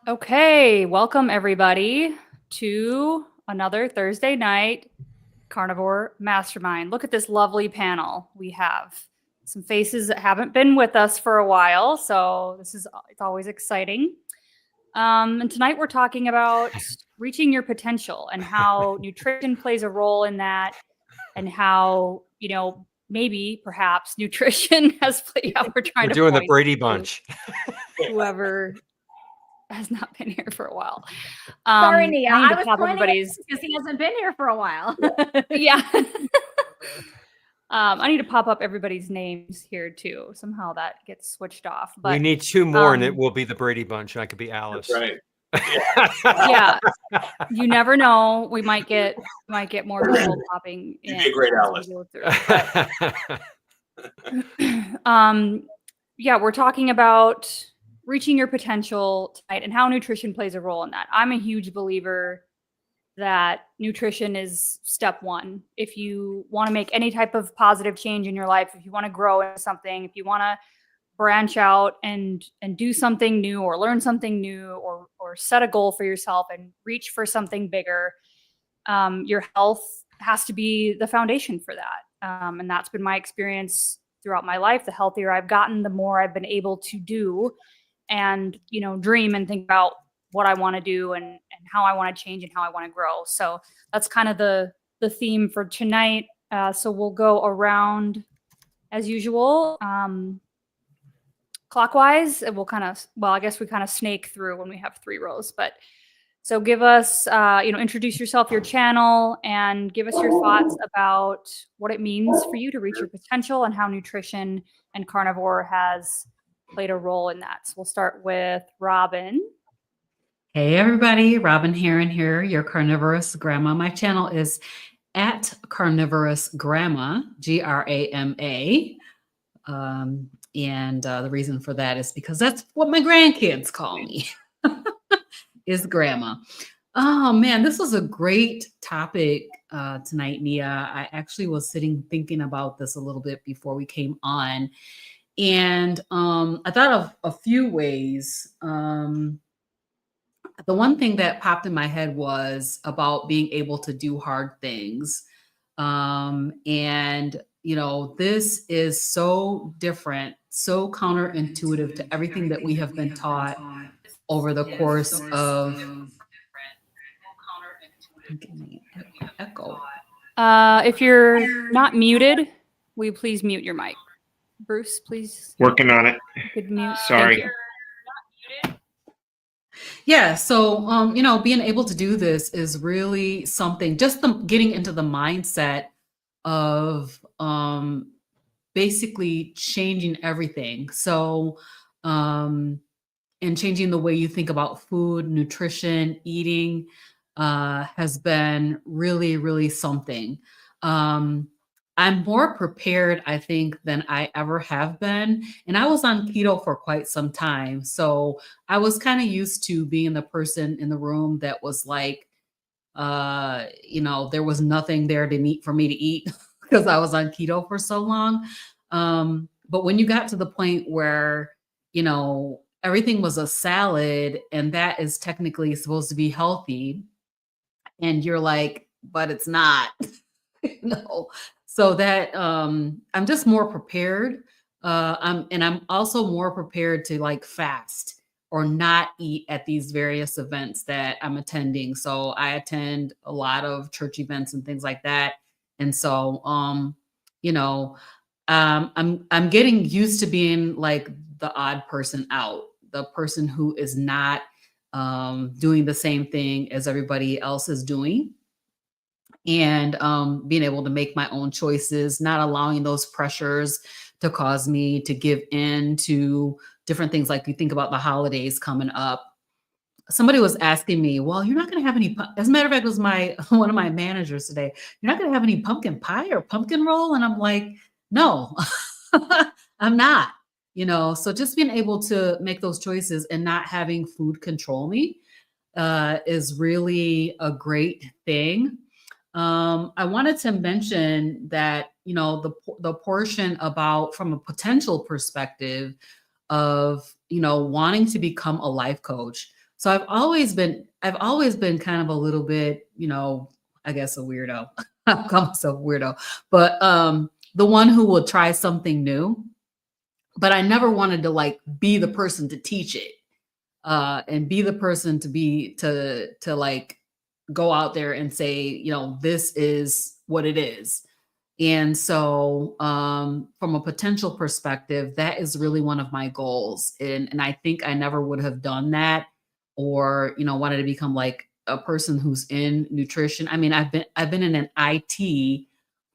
Okay, welcome everybody to another Thursday night Carnivore Mastermind. Look at this lovely panel. We have some faces that haven't been with us for a while, so it's always exciting. And tonight we're talking about reaching your potential and how nutrition plays a role in that, and how maybe perhaps nutrition has played out. We're doing the Brady Bunch. Whoever has not been here for a while. Sorry, Nia. I was pointing because he hasn't been here for a while. Yeah. I need to pop up everybody's names here too. Somehow that gets switched off. But we need two more, and it will be the Brady Bunch. I could be Alice. That's right. Yeah. You never know. We might get more people popping in. You'd be a great Alice. Yeah, we're talking about reaching your potential tonight and how nutrition plays a role in that. I'm a huge believer that nutrition is step one. If you want to make any type of positive change in your life, if you want to grow into something, if you want to branch out and do something new or learn something new or set a goal for yourself and reach for something bigger, your health has to be the foundation for that. And that's been my experience throughout my life. The healthier I've gotten, the more I've been able to do and, dream and think about what I want to do and how I want to change and how I want to grow. So that's kind of the theme for tonight. So we'll go around as usual, clockwise. And we'll I guess we kind of snake through when we have 3 rows, but so give us, introduce yourself, your channel, and give us your thoughts about what it means for you to reach your potential and how nutrition and carnivore has played a role in that. So we'll start with Robin. Hey everybody, Robin Heron here, your carnivorous grandma. My channel is at carnivorous grandma, GRAMA. And the reason for that is because that's what my grandkids call me, is grandma. Oh man, this was a great topic tonight, Nia. I actually was thinking about this a little bit before we came on. And I thought of a few ways. The one thing that popped in my head was about being able to do hard things. And, this is so different, so counterintuitive to everything that we have been taught over the course of echo. If you're not muted, will you please mute your mic? Bruce, please. Working on it. Could mute. Sorry. Yeah. So, being able to do this is really something, just getting into the mindset of basically changing everything. So, and changing the way you think about food, nutrition, eating has been really, really something. I'm more prepared, I think, than I ever have been. And I was on keto for quite some time. So I was kind of used to being the person in the room that was like, there was nothing there for me to eat because I was on keto for so long. But when you got to the point where, everything was a salad and that is technically supposed to be healthy, and you're like, but it's not, So that I'm just more prepared. I'm also more prepared to fast or not eat at these various events that I'm attending. So I attend a lot of church events and things like that. And so, I'm getting used to being like the odd person out, the person who is not doing the same thing as everybody else is doing. And being able to make my own choices, not allowing those pressures to cause me to give in to different things. Like you think about the holidays coming up. Somebody was asking me, well, you're not going to have any, as a matter of fact, it was one of my managers today. You're not going to have any pumpkin pie or pumpkin roll. And I'm like, no, I'm not, so just being able to make those choices and not having food control me is really a great thing. I wanted to mention that, the portion about from a potential perspective of, wanting to become a life coach. So I've always been kind of a little bit, I guess a weirdo. I call myself a weirdo, but the one who will try something new. But I never wanted to like be the person to teach it, and be the person to like go out there and say, this is what it is. And so from a potential perspective, that is really one of my goals. And I think I never would have done that or, wanted to become like a person who's in nutrition. I mean, I've been in an IT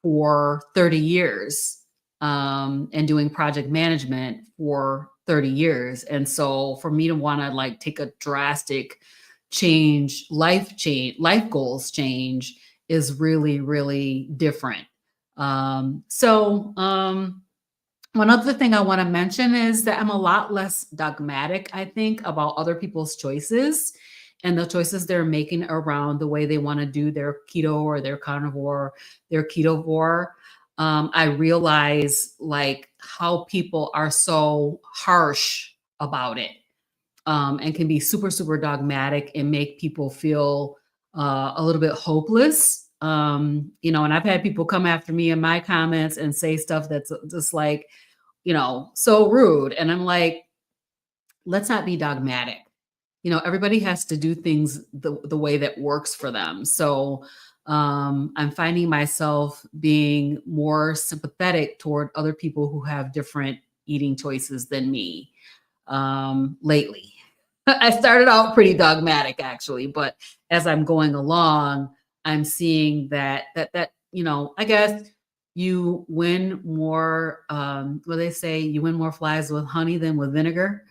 for 30 years and doing project management for 30 years. And so for me to want to like take a drastic life goals change is really, really different. One other thing I want to mention is that I'm a lot less dogmatic, I think, about other people's choices and the choices they're making around the way they want to do their keto or their carnivore, their ketovore. I realize like how people are so harsh about it, and can be super, super dogmatic and make people feel a little bit hopeless. And I've had people come after me in my comments and say stuff that's just like, so rude. And I'm like, let's not be dogmatic. Everybody has to do things the way that works for them. So I'm finding myself being more sympathetic toward other people who have different eating choices than me lately. I started out pretty dogmatic actually, but as I'm going along, I'm seeing that I guess you win more, what they say, you win more flies with honey than with vinegar.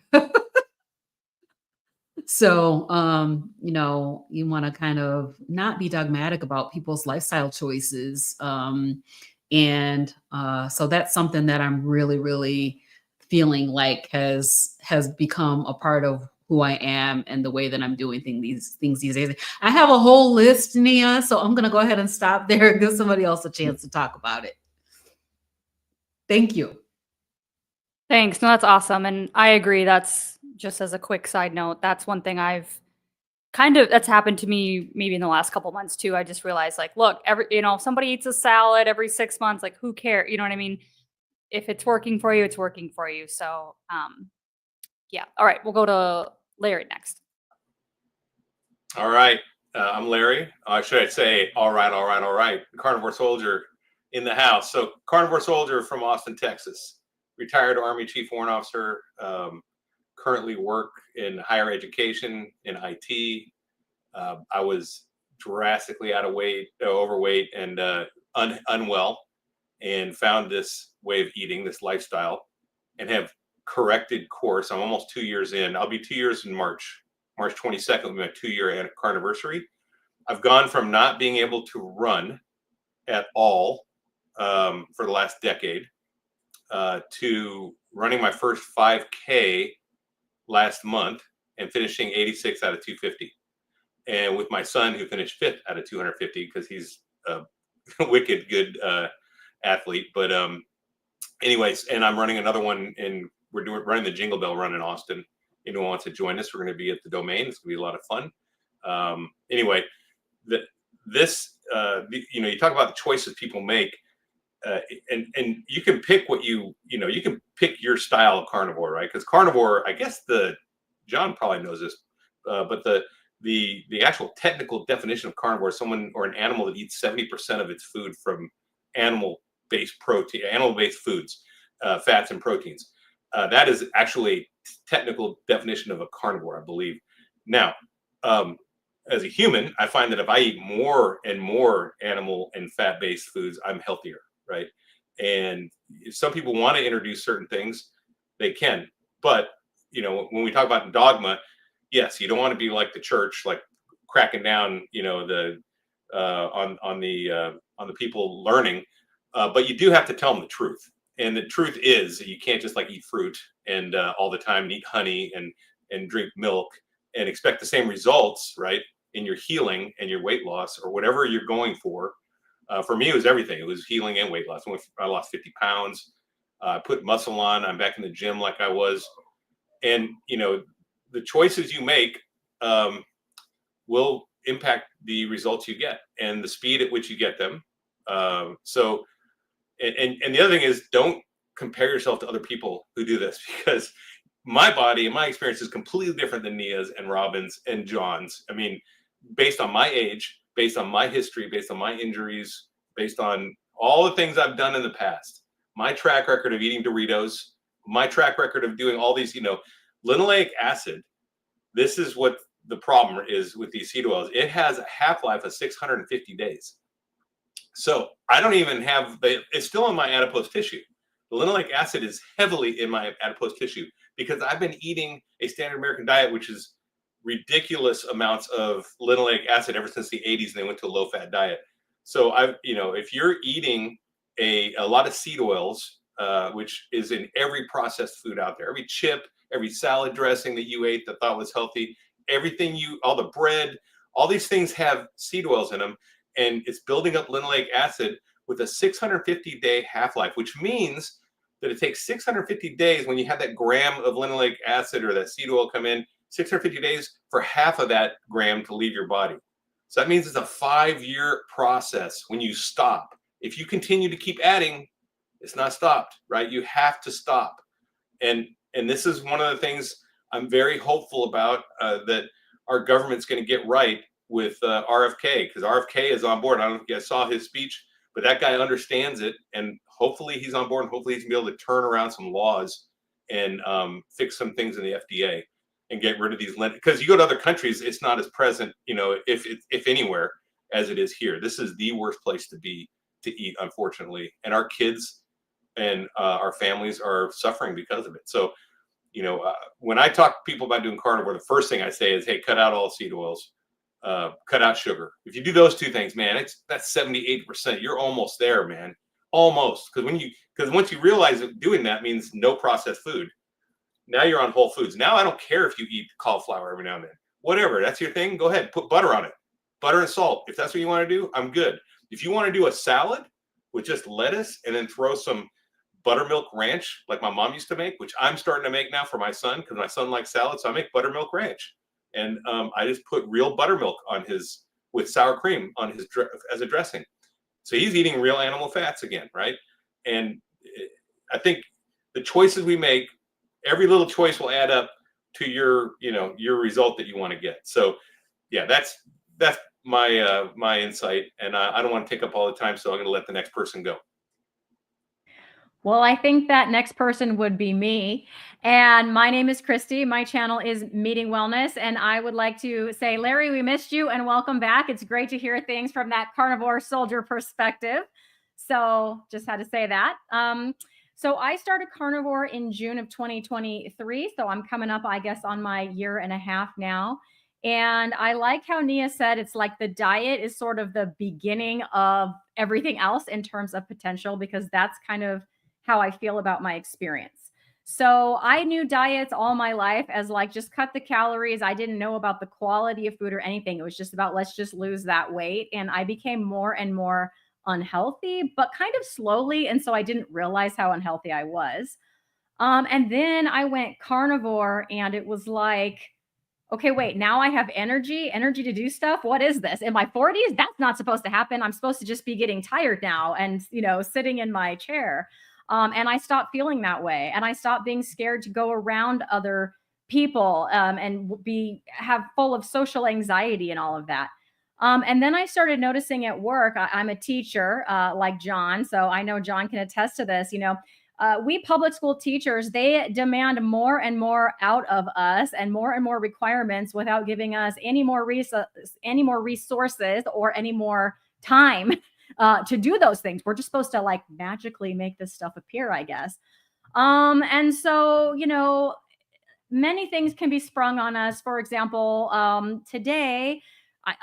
So, you want to kind of not be dogmatic about people's lifestyle choices. So that's something that I'm really, really feeling like has become a part of who I am and the way that I'm doing things these days. I have a whole list, Nia, so I'm going to go ahead and stop there and give somebody else a chance to talk about it. Thank you. Thanks. No, that's awesome. And I agree. That's just as a quick side note. That's one thing that's happened to me maybe in the last couple months too. I just realized like, look, if somebody eats a salad every 6 months, like who cares? You know what I mean? If it's working for you, it's working for you. So, yeah. All right. We'll go to Larry next. All right. I'm Larry. Should I say, all right. Carnivore soldier in the house. So Carnivore soldier from Austin, Texas, retired Army Chief Warrant Officer, currently work in higher education in IT. I was drastically overweight and unwell, and found this way of eating, this lifestyle, and have corrected course. I'm almost 2 years in. I'll be 2 years in March. March 22nd will be my 2-year carniversary. I've gone from not being able to run at all for the last decade to running my first 5K last month and finishing 86 out of 250. And with my son, who finished 5th out of 250 because he's a wicked good athlete. But anyways, and I'm running another one, and we're running the Jingle Bell Run in Austin. Anyone wants to join us, we're going to be at the Domain. It's going to be a lot of fun. Anyway, you talk about the choices people make, and you can pick you can pick your style of carnivore, right? Because carnivore, I guess John probably knows this, but the actual technical definition of carnivore is someone or an animal that eats 70% of its food from animal-based foods, fats and proteins. That is actually technical definition of a carnivore, I believe. Now, as a human, I find that if I eat more and more animal and fat-based foods, I'm healthier, right? And if some people want to introduce certain things, they can. But, when we talk about dogma, yes, you don't want to be like the church, like cracking down, on the people learning, but you do have to tell them the truth. And the truth is that you can't just like eat fruit and all the time and eat honey and drink milk and expect the same results, right, in your healing and your weight loss or whatever you're going for. For me, it was everything. It was healing and weight loss. I lost 50 pounds, put muscle on. I'm back in the gym like I was. And, the choices you make will impact the results you get and the speed at which you get them. And the other thing is, don't compare yourself to other people who do this, because my body and my experience is completely different than Nia's and Robin's and John's. I mean, based on my age, based on my history, based on my injuries, based on all the things I've done in the past, my track record of eating Doritos, my track record of doing all these, linoleic acid. This is what the problem is with these seed oils. It has a half-life of 650 days. So I don't even have it's still in my adipose tissue. The linoleic acid is heavily in my adipose tissue because I've been eating a standard American diet, which is ridiculous amounts of linoleic acid ever since the 80s, and they went to a low-fat diet. So if you're eating a lot of seed oils, which is in every processed food out there, every chip, every salad dressing that you ate that thought was healthy, all the bread, all these things have seed oils in them, and it's building up linoleic acid with a 650-day half-life, which means that it takes 650 days when you have that gram of linoleic acid or that seed oil come in, 650 days for half of that gram to leave your body. So that means it's a 5-year process when you stop. If you continue to keep adding, it's not stopped, right? You have to stop. And this is one of the things I'm very hopeful about, that our government's going to get right with RFK, because RFK is on board. I don't know if you guys saw his speech, but that guy understands it, and hopefully he's on board, and hopefully he's going to be able to turn around some laws and fix some things in the FDA and get rid of these, because you go to other countries, it's not as present, if anywhere, as it is here. This is the worst place to eat, unfortunately, and our kids and our families are suffering because of it. So, when I talk to people about doing carnivore, the first thing I say is, hey, cut out all seed oils, cut out sugar. If you do those two things, man, that's 70-80%. You're almost there, man. Almost. Because once you realize that doing that means no processed food, now you're on whole foods. Now I don't care if you eat cauliflower every now and then. Whatever, that's your thing. Go ahead, put butter on it. Butter and salt. If that's what you want to do, I'm good. If you want to do a salad with just lettuce and then throw some buttermilk ranch like my mom used to make, which I'm starting to make now for my son because my son likes salad, so I make buttermilk ranch. And I just put real buttermilk on his, with sour cream on his as a dressing. So he's eating real animal fats again, right? And I think the choices we make, every little choice will add up to your result that you want to get. So yeah, that's my insight, and I don't want to take up all the time, so I'm going to let the next person go. Well, I think that next person would be me. And my name is Christy. My channel is Meeting Wellness. And I would like to say, Larry, we missed you and welcome back. It's great to hear things from that carnivore soldier perspective. So just had to say that. So I started carnivore in June of 2023. So I'm coming up, I guess, on my 1.5 years now. And I like how Nia said, it's like the diet is sort of the beginning of everything else in terms of potential, because that's kind of how I feel about my experience. So I knew diets all my life as like, just cut the calories. I didn't know about the quality of food or anything. It was just about, let's just lose that weight. And I became more and more unhealthy, but kind of slowly. And so I didn't realize how unhealthy I was. And then I went carnivore, and it was like, okay, wait, now I have energy to do stuff. What is this? In my 40s, that's not supposed to happen. I'm supposed to just be getting tired now and, sitting in my chair. And I stopped feeling that way. And I stopped being scared to go around other people and have full of social anxiety and all of that. And then I started noticing at work, I'm a teacher like John. So I know John can attest to this. We public school teachers, they demand more and more out of us and more requirements without giving us any more resources or any more time to do those things. We're just supposed to like magically make this stuff appear, I guess. And so, many things can be sprung on us. For example,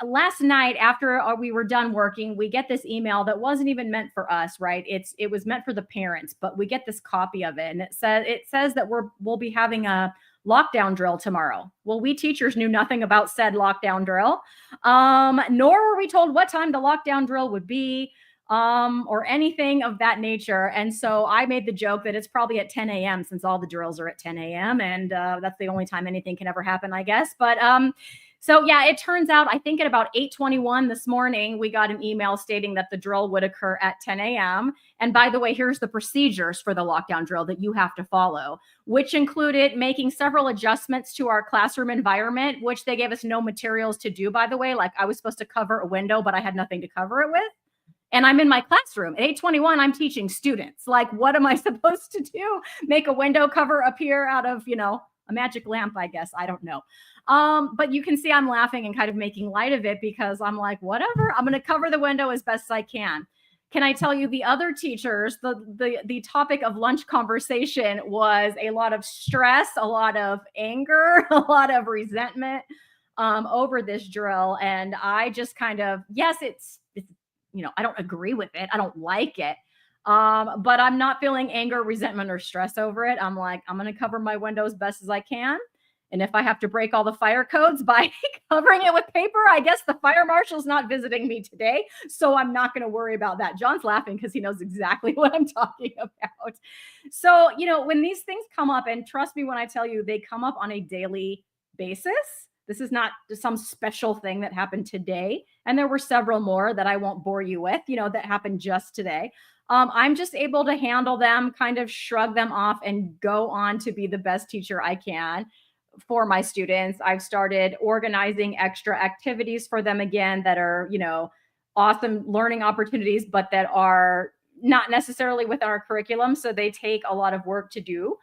last night after we were done working, we get this email that wasn't even meant for us, right? It was meant for the parents, but we get this copy of it, and it says that we'll be having a lockdown drill tomorrow. Well, we teachers knew nothing about said lockdown drill, nor were we told what time the lockdown drill would be, or anything of that nature. And so I made the joke that it's probably at 10 a.m. since all the drills are at 10 a.m. And that's the only time anything can ever happen, I guess. But So yeah, it turns out, I think at about 8:21 this morning, we got an email stating that the drill would occur at 10 a.m. And by the way, here's the procedures for the lockdown drill that you have to follow, which included making several adjustments to our classroom environment, which they gave us no materials to do, by the way. Like I was supposed to cover a window, but I had nothing to cover it with. And I'm in my classroom at 8:21. I'm teaching students. Like, what am I supposed to do? Make a window cover appear out of, a magic lamp, I guess. I don't know. But you can see I'm laughing and kind of making light of it because I'm like, whatever, I'm going to cover the window as best I can. Can I tell you the other teachers, the topic of lunch conversation was a lot of stress, a lot of anger, a lot of resentment over this drill. And I just kind of, yes, it's I don't agree with it. I don't like it. But I'm not feeling anger, resentment, or stress over it. I'm like, I'm going to cover my windows best as I can. And if I have to break all the fire codes by covering it with paper, I guess the fire marshal's not visiting me today. So I'm not going to worry about that. John's laughing because he knows exactly what I'm talking about. So, when these things come up, and trust me when I tell you, they come up on a daily basis. This is not some special thing that happened today. And there were several more that I won't bore you with, that happened just today. I'm just able to handle them, kind of shrug them off, and go on to be the best teacher I can for my students. I've started organizing extra activities for them again that are, awesome learning opportunities, but that are not necessarily within our curriculum. So they take a lot of work to do.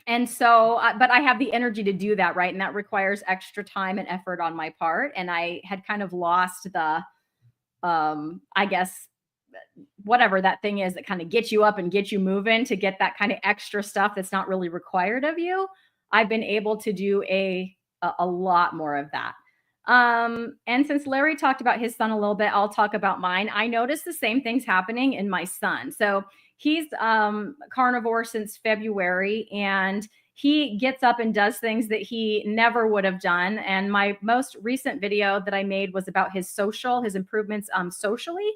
And so, but I have the energy to do that, right? And that requires extra time and effort on my part. And I had kind of lost the, I guess, whatever that thing is that kind of gets you up and gets you moving, to get that kind of extra stuff that's not really required of you. I've been able to do a lot more of that. And since Larry talked about his son a little bit, I'll talk about mine. I noticed the same things happening in my son. So he's carnivore since February, and he gets up and does things that he never would have done. And my most recent video that I made was about his improvements socially.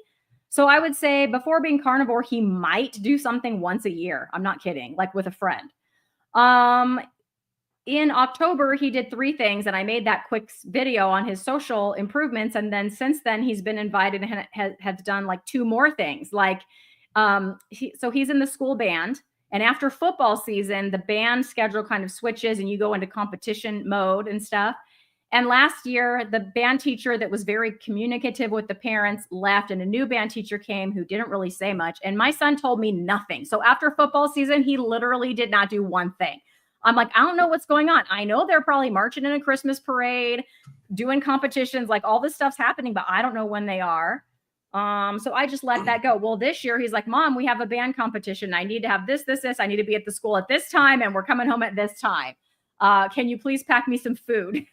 So I would say before being carnivore, he might do something once a year. I'm not kidding, like with a friend. In October, he did 3 things, and I made that quick video on his social improvements. And then since then, he's been invited and has done like 2 more things. Like, so he's in the school band, and after football season, the band schedule kind of switches and you go into competition mode and stuff. And last year, the band teacher that was very communicative with the parents left, and a new band teacher came who didn't really say much. And my son told me nothing. So after football season, he literally did not do one thing. I'm like, I don't know what's going on. I know they're probably marching in a Christmas parade, doing competitions, like all this stuff's happening, but I don't know when they are. So I just let that go. Well, this year he's like, Mom, we have a band competition. I need to have this. I need to be at the school at this time, and we're coming home at this time. Can you please pack me some food?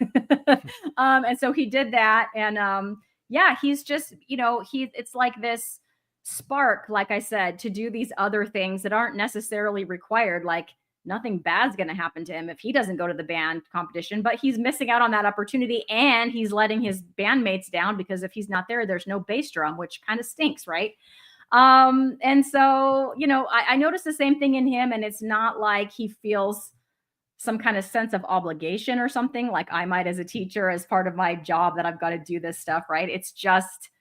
And so he did that. And yeah, he's just, it's like this spark, like I said, to do these other things that aren't necessarily required. Like, nothing bad's going to happen to him if he doesn't go to the band competition, but he's missing out on that opportunity, and he's letting his bandmates down because if he's not there, there's no bass drum, which kind of stinks, right? And so, I noticed the same thing in him, and it's not like he feels some kind of sense of obligation or something like I might as a teacher as part of my job that I've got to do this stuff, right? It's just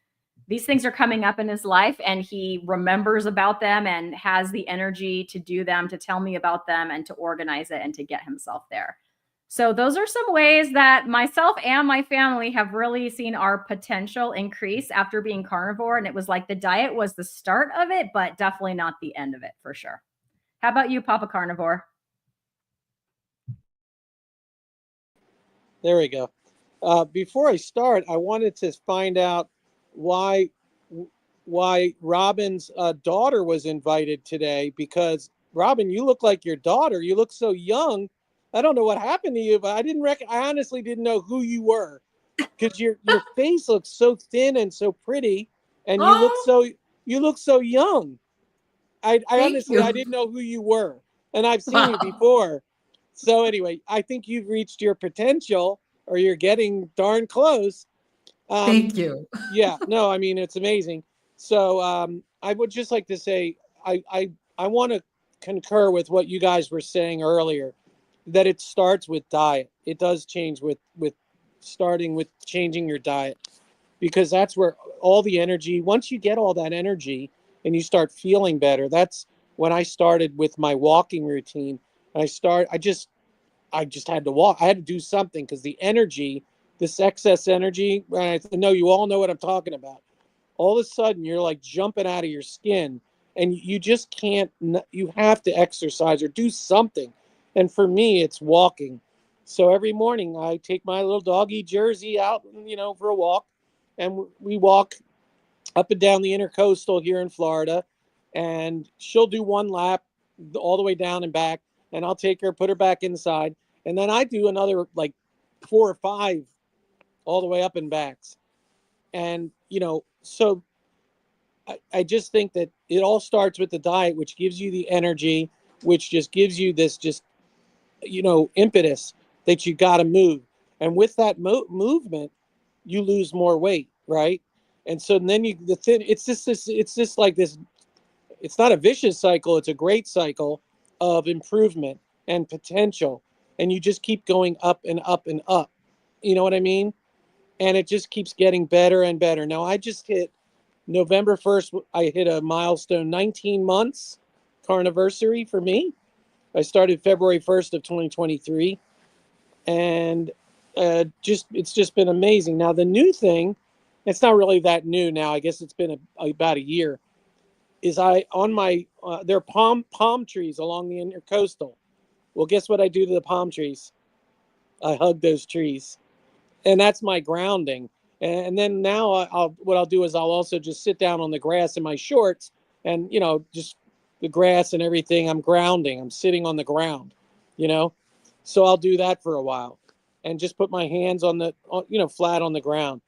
these things are coming up in his life, and he remembers about them and has the energy to do them, to tell me about them, and to organize it and to get himself there. So those are some ways that myself and my family have really seen our potential increase after being carnivore. And it was like the diet was the start of it, but definitely not the end of it for sure. How about you, Papa Carnivore? There we go. Before I start, I wanted to find out why Robin's daughter was invited today, because Robin, you look like your daughter. You look so young. I don't know what happened to you, but I honestly didn't know who you were, because your face looks so thin and so pretty, and you look so young. I honestly didn't know who you were, and I've seen you before. So anyway, I think you've reached your potential, or you're getting darn close. Thank you. Yeah, no, I mean, it's amazing. So I would just like to say, I want to concur with what you guys were saying earlier. that it starts with diet. It does change with starting with changing your diet, because that's where all the energy, once you get all that energy and you start feeling better, that's when I started with my walking routine. I just had to walk. I had to do something because the energy, this excess energy, and I know you all know what I'm talking about. All of a sudden you're like jumping out of your skin, and you just can't, you have to exercise or do something. And for me, it's walking. So every morning I take my little doggy Jersey out, for a walk, and we walk up and down the intercoastal here in Florida, and she'll do one lap all the way down and back, and I'll take her, put her back inside, and then I do another like 4 or 5 all the way up and backs. And so I just think that it all starts with the diet, which gives you the energy, which just gives you this impetus that you got to move. And with that movement, you lose more weight, right? And so then it's just like this. It's not a vicious cycle. It's a great cycle of improvement and potential. And you just keep going up and up and up. You know what I mean? And it just keeps getting better and better. Now, I just hit November 1st. I hit a milestone, 19 months carniversary for me. I started February 1st of 2023. And it's just been amazing. Now, the new thing, it's not really that new now. I guess it's been about a year. Is on my there are palm trees along the intercoastal. Well, guess what I do to the palm trees? I hug those trees, and that's my grounding. And then now what I'll do is I'll also just sit down on the grass in my shorts, and just the grass and everything. I'm grounding. I'm sitting on the ground, So I'll do that for a while, and just put my hands on the flat on the ground.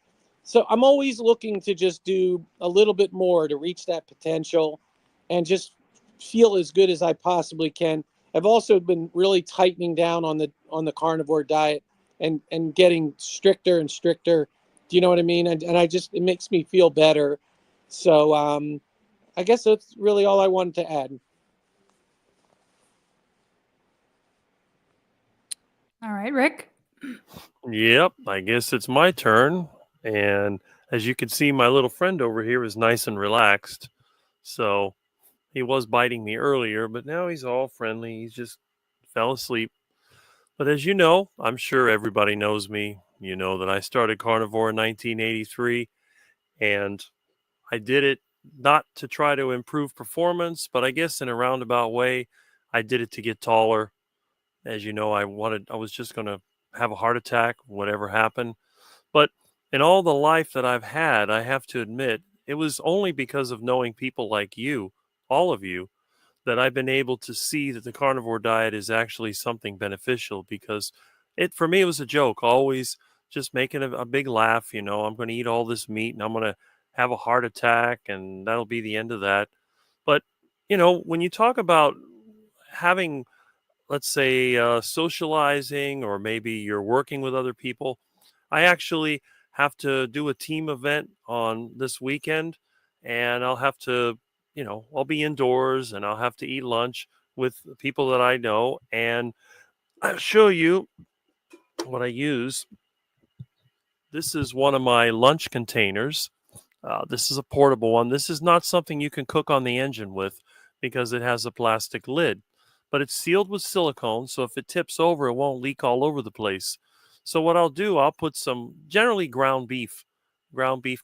So I'm always looking to just do a little bit more to reach that potential and just feel as good as I possibly can. I've also been really tightening down on the carnivore diet and getting stricter and stricter. Do you know what I mean? And it makes me feel better. So I guess that's really all I wanted to add. All right, Rick. Yep, I guess it's my turn. And as you can see, my little friend over here is nice and relaxed. So he was biting me earlier, but now he's all friendly. He's just fell asleep. But as you know, I'm sure everybody knows me. You know that I started Carnivore in 1983, and I did it not to try to improve performance, but I guess in a roundabout way, I did it to get taller. As you know, I was just going to have a heart attack, whatever happened. But in all the life that I've had, I have to admit, it was only because of knowing people like you, all of you, that I've been able to see that the carnivore diet is actually something beneficial, because for me, it was a joke, always just making a big laugh. I'm going to eat all this meat and I'm going to have a heart attack and that'll be the end of that. But, when you talk about having, let's say, socializing, or maybe you're working with other people, I actually have to do a team event on this weekend, and I'll have to, I'll be indoors and I'll have to eat lunch with people that I know. And I'll show you what I use. This is one of my lunch containers. This is a portable one. This is not something you can cook on the engine with because it has a plastic lid, but it's sealed with silicone. So if it tips over, it won't leak all over the place. So what I'll do, I'll put some generally ground beef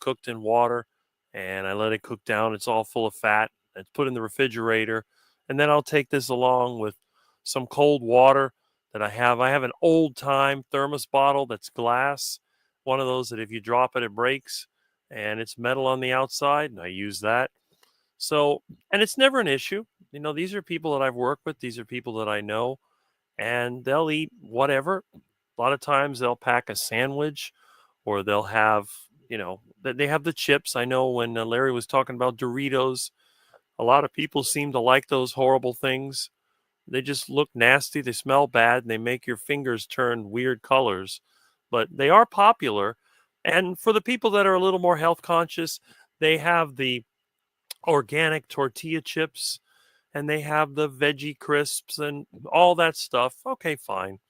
cooked in water, and I let it cook down. It's all full of fat. It's put in the refrigerator. And then I'll take this along with some cold water that I have. I have an old time thermos bottle that's glass, one of those that if you drop it, it breaks, and it's metal on the outside, and I use that. So, and it's never an issue. These are people that I've worked with. These are people that I know, and they'll eat whatever. A lot of times they'll pack a sandwich, or they'll have, they have the chips. I know when Larry was talking about Doritos, a lot of people seem to like those horrible things. They just look nasty. They smell bad, and they make your fingers turn weird colors. But they are popular. And for the people that are a little more health conscious, they have the organic tortilla chips. and they have the veggie crisps and all that stuff. Okay, fine.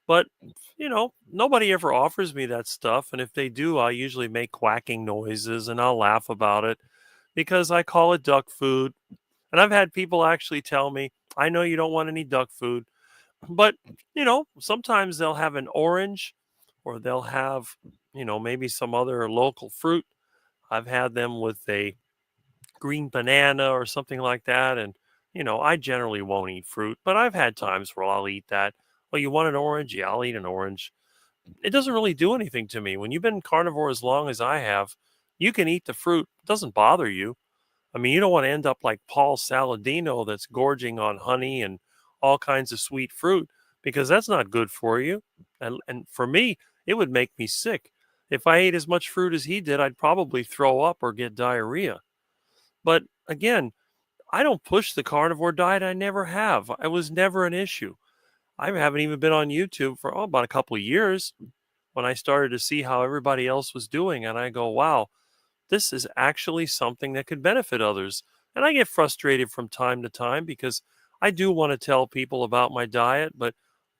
But, nobody ever offers me that stuff. And if they do, I usually make quacking noises and I'll laugh about it because I call it duck food. And I've had people actually tell me, I know you don't want any duck food, but, sometimes they'll have an orange or they'll have, maybe some other local fruit. I've had them with a green banana or something like that. And, I generally won't eat fruit, but I've had times where I'll eat that. Oh, you want an orange? Yeah, I'll eat an orange. It doesn't really do anything to me. When you've been carnivore as long as I have, you can eat the fruit. It doesn't bother you. I mean, you don't want to end up like Paul Saladino that's gorging on honey and all kinds of sweet fruit because that's not good for you. And for me, it would make me sick. If I ate as much fruit as he did, I'd probably throw up or get diarrhea. But again, I don't push the carnivore diet. I never have. It was never an issue. I haven't even been on YouTube for about a couple of years when I started to see how everybody else was doing. And I go, wow, this is actually something that could benefit others. And I get frustrated from time to time because I do want to tell people about my diet, but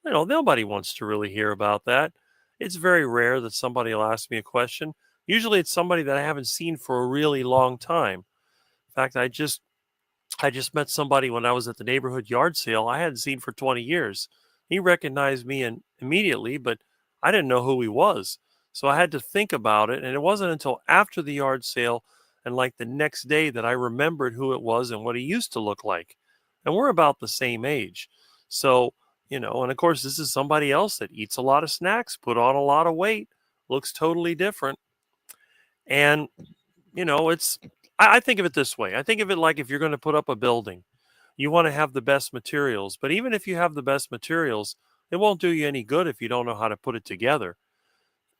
nobody wants to really hear about that. It's very rare that somebody will ask me a question. Usually it's somebody that I haven't seen for a really long time. In fact, I just met somebody when I was at the neighborhood yard sale I hadn't seen for 20 years. He recognized me immediately, but I didn't know who he was. So I had to think about it. And it wasn't until after the yard sale and like the next day that I remembered who it was and what he used to look like. And we're about the same age. So, and of course, this is somebody else that eats a lot of snacks, put on a lot of weight, looks totally different. And, I think of it this way. I think of it like if you're going to put up a building, you want to have the best materials. But even if you have the best materials, it won't do you any good if you don't know how to put it together.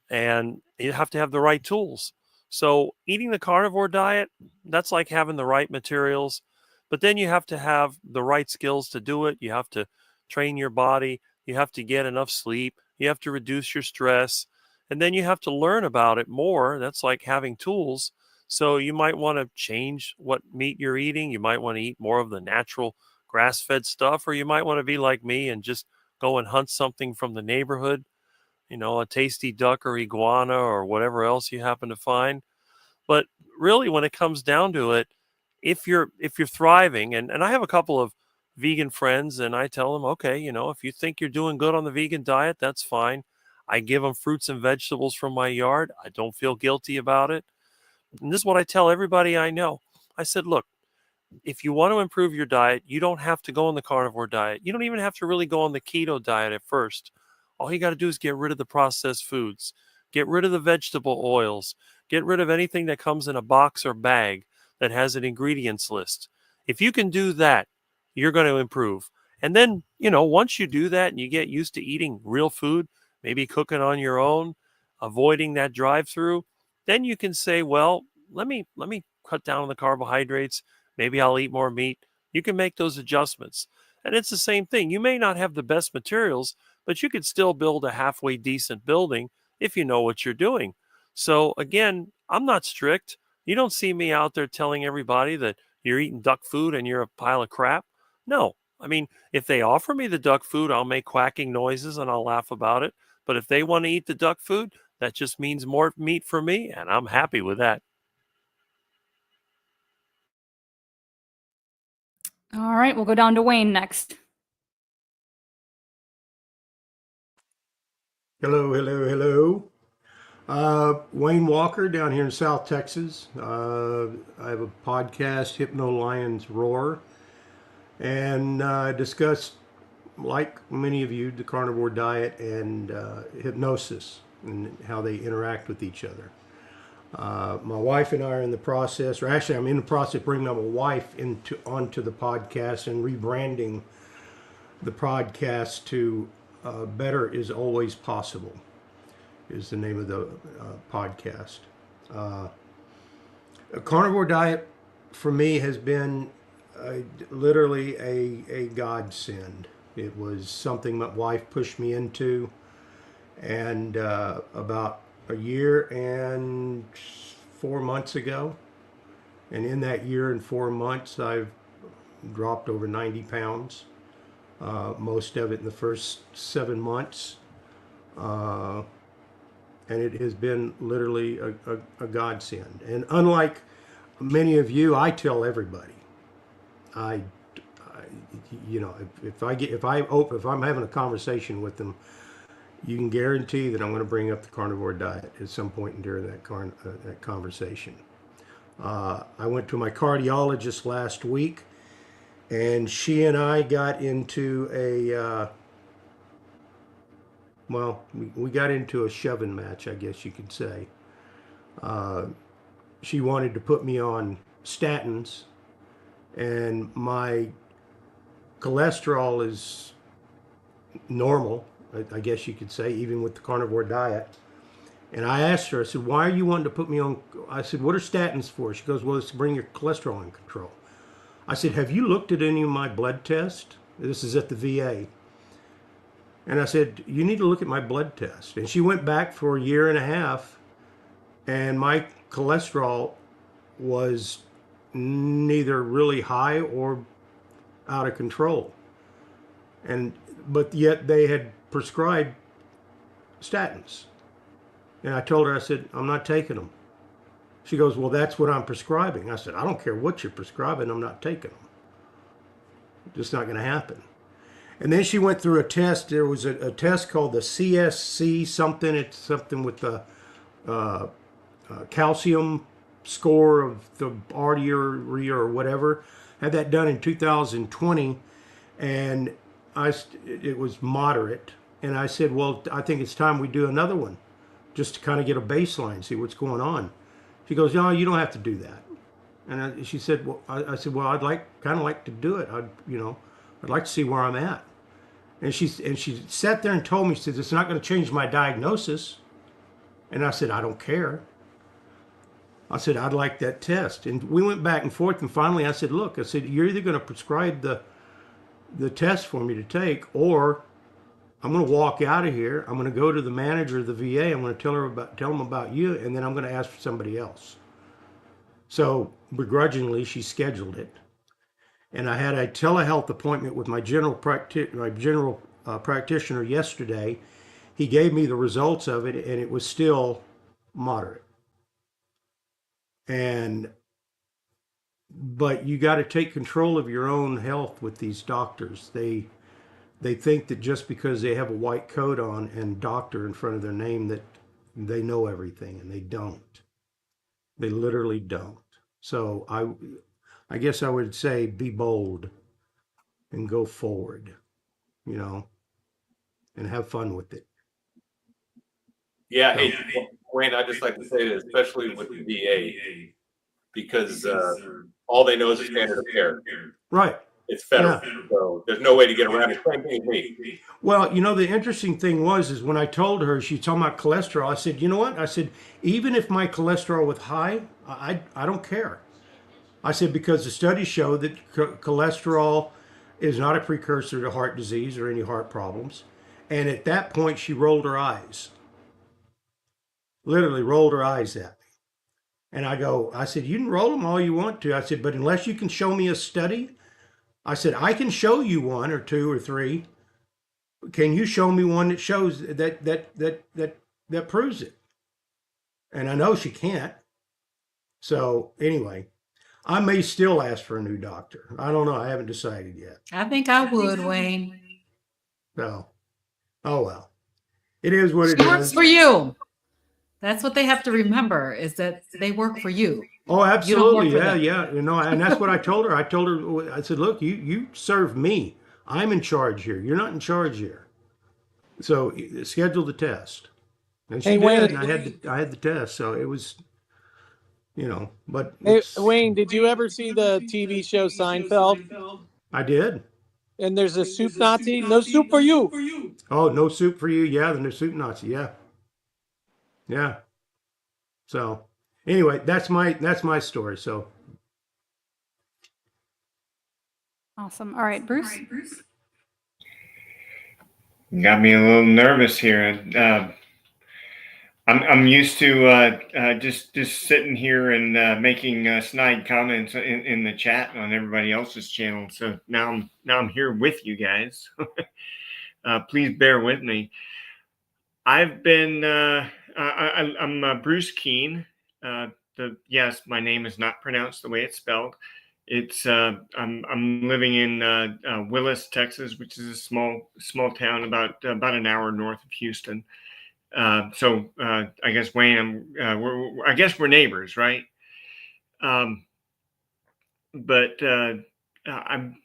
And you have to have the right tools. So eating the carnivore diet, that's like having the right materials. But then you have to have the right skills to do it. You have to train your body. You have to get enough sleep. You have to reduce your stress. And then you have to learn about it more. That's like having tools. So you might want to change what meat you're eating. You might want to eat more of the natural grass-fed stuff, or you might want to be like me and just go and hunt something from the neighborhood, a tasty duck or iguana or whatever else you happen to find. But really, when it comes down to it, if you're thriving, and I have a couple of vegan friends, and I tell them, okay, if you think you're doing good on the vegan diet, that's fine. I give them fruits and vegetables from my yard. I don't feel guilty about it. And this is what I tell everybody I know. I said, look, if you want to improve your diet, you don't have to go on the carnivore diet. You don't even have to really go on the keto diet at first. All you got to do is get rid of the processed foods, get rid of the vegetable oils, get rid of anything that comes in a box or bag that has an ingredients list. If you can do that, you're going to improve. And then, once you do that and you get used to eating real food, maybe cooking on your own, avoiding that drive-through, then you can say, well, let me cut down on the carbohydrates. Maybe I'll eat more meat. You can make those adjustments. And it's the same thing. You may not have the best materials, but you could still build a halfway decent building if you know what you're doing. So again, I'm not strict. You don't see me out there telling everybody that you're eating duck food and you're a pile of crap. No. I mean, if they offer me the duck food, I'll make quacking noises and I'll laugh about it. But if they want to eat the duck food, that just means more meat for me, and I'm happy with that. All right, we'll go down to Wayne next. Hello, hello, hello. Wayne Walker down here in South Texas. I have a podcast, Hypno Lions Roar, and I discuss, like many of you, the carnivore diet and hypnosis and how they interact with each other. My wife and I are in the process, or actually I'm in the process of bringing my wife onto the podcast and rebranding the podcast to Better is Always Possible is the name of the podcast. A carnivore diet for me has been literally a godsend. It was something my wife pushed me into, and about a year and 4 months ago, and in that year and 4 months I've dropped over 90 pounds, most of it in the first 7 months. And it has been literally a godsend. And unlike many of you, I tell everybody. You know, if I'm having a conversation with them, you can guarantee that I'm going to bring up the carnivore diet at some point during that conversation. I went to my cardiologist last week, and she and I got into we got into a shoving match, I guess you could say. She wanted to put me on statins, and my cholesterol is normal, I guess you could say, even with the carnivore diet. And I asked her, I said, why are you wanting to put me on? I said, what are statins for? She goes, well, it's to bring your cholesterol in control. I said, have you looked at any of my blood tests? This is at the VA. And I said, you need to look at my blood test. And she went back for a year and a half, and my cholesterol was neither really high or out of control. But yet they had prescribed statins. And I told her, I said, I'm not taking them. She goes, well, that's what I'm prescribing. I said, I don't care what you're prescribing, I'm not taking them. Just not going to happen. And then she went through a test. There was a test called the CSC something. It's something with the calcium score of the artery or whatever. Had that done in 2020, and it was moderate. And I said, well, I think it's time we do another one, just to kind of get a baseline, see what's going on. She goes, no, you don't have to do that. And she said, well, I said, well, I'd kind of like to do it. I'd like to see where I'm at. And she sat there and told me, she said, it's not going to change my diagnosis. And I said, I don't care. I said, I'd like that test. And we went back and forth, and finally I said, look, I said, you're either going to prescribe the test for me to take, or I'm going to walk out of here. I'm going to go to the manager of the VA. I'm going to tell him about you, and then I'm going to ask for somebody else. So begrudgingly, she scheduled it. And I had a telehealth appointment with my general practitioner yesterday. He gave me the results of it, and it was still moderate. But you got to take control of your own health with these doctors. They think that just because they have a white coat on and doctor in front of their name that they know everything, and they don't. They literally don't. So I guess I would say be bold and go forward, and have fun with it. Yeah, hey, Wayne, I'd just like to say that, especially with the VA, because all they know is the standard of care. Right. It's federal, so there's no way to get around it. Same thing with me. Well, the interesting thing is when I told her, she was talking about cholesterol, I said, you know what? I said, even if my cholesterol was high, I don't care. I said, because the studies show that cholesterol is not a precursor to heart disease or any heart problems. And at that point, she rolled her eyes. Literally rolled her eyes at me. And I said, you can roll them all you want to. I said, but unless you can show me a study, I said, I can show you one or two or three. Can you show me one that shows that proves it? And I know she can't. So anyway, I may still ask for a new doctor. I don't know. I haven't decided yet. I think I would, Wayne. So, oh well. It is what it She works is. for you. That's what they have to remember, is that they work for you. Oh, absolutely. Yeah. And that's what I told her. I said, look, you serve me. I'm in charge here. You're not in charge here. So schedule the test. And she did, and I had the test. So it was, but. Hey, Wayne, did you ever see the TV show Seinfeld? I did. And there's a soup Nazi. No soup for you. Oh, no soup for you. Yeah, the no soup Nazi. Yeah. Yeah. So anyway, that's my story. So Awesome. All right, Bruce. Got me a little nervous here. I'm used to just sitting here and making snide comments in the chat on everybody else's channel. So now I'm here with you guys. Please bear with me. I've been I'm Bruce Keene. Yes, my name is not pronounced the way it's spelled. It's I'm living in Willis, Texas, which is a small town about an hour north of Houston. So I guess Wayne, I guess we're neighbors, right? But I'm